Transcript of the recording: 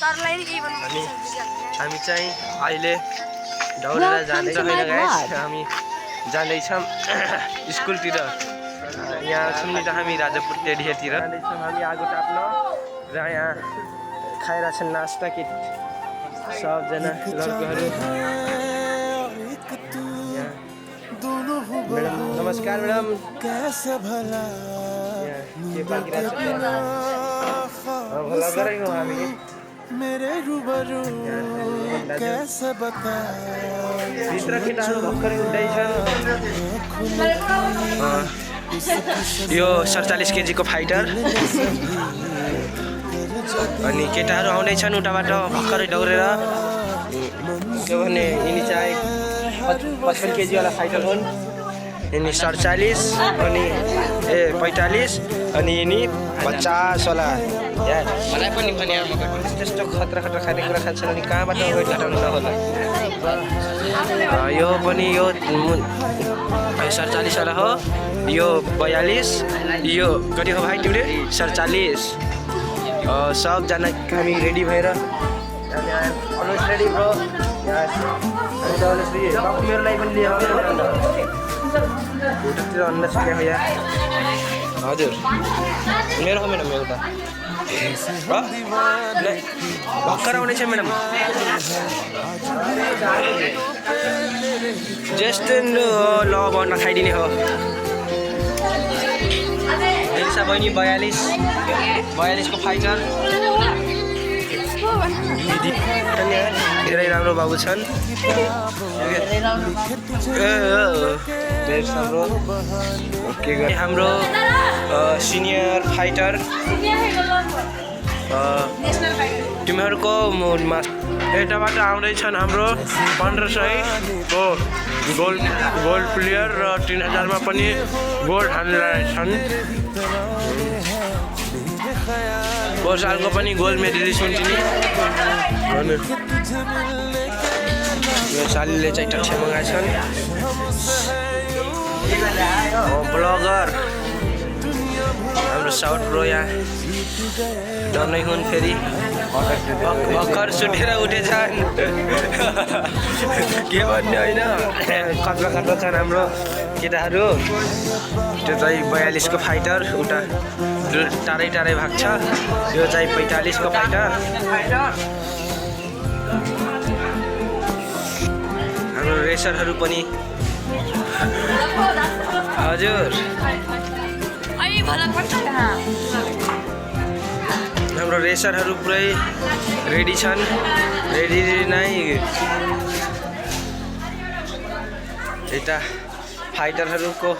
अनि हामी चाहिँ अहिले दौडेर जाँदै होइन गाइस, हामी जाँदैछौँ स्कुलतिर। यहाँ छौँ नि त हामी राजापुर टेढियातिर जाँदैछौँ हामी आगो ताप्न, र यहाँ खाइरहेछन् नास्ता कि सबजना लड्कोहरू। मैडम नमस्कार मैडम, के पाकिरहेछ भला गरेको हामी मेरे रूबरू कैसे बता भित्र केटाहरू भर्खरै उठ्दैछन्। यो 47 केजी को फाइटर अनि केटाहरू आउँदैछन् उताबाट भर्खरै दौडेर। के भने यिनी चाहिँ 55 केजी वाला फाइटर हुन्, यिनी 47 अनि 45 अनि यिनी 50 वाला। मलाई पनि त्यस्तो खतरा खतरा खानेकुरा खान्छन् अनि कहाँबाट वेट घटाउनु नहोला। यो पनि यो 47 वाला हो, यो 42, यो कति हो भाइ तिमीले 47। सबजना हामी रेडी भएर अलवेज रेडी ब्रो। बाबु मेरो लागि पनि लिएर उतातिर अन्डा सुक्या हो यहाँ। हजुर मेरो हो म्याडम, एउटा भर्खर आउनेछ म्याडम। जस्तो ल भन्न खाइदिने हो। एलिसा बहिनी 42 को फाइटर। धेरै राम्रो बाबु छन्। हाम्रो सिनियर फाइटर तिमीहरूको यताबाट आउँदैछन् हाम्रो 1500 को गोल्ड प्लेयर र 3000 मा पनि गोल्ड हान्दैछन्। पोहोर सालको पनि गोल्ड मेडलिस्ट हुन् तिनी। यो सालीले चाहिँ टक्ष्या मगाएछन्। ब्लगर हाम्रो साउथ ब्रो यहाँ डर्नै हुन्, फेरि भर्खर सुटेर उठेछन्। के भन्ने होइन, खतरा खतरा छन् हाम्रो केटाहरू। त्यो चाहिँ 42 को फाइटर उता टाढै टाढै भाग्छ। यो चाहिँ 45 को फाइटर। हाम्रो रेसरहरू पनि हजुर हाम्रो रेसरहरू पुरै रेडी छन्। रेडी नै यता फाइटरहरूको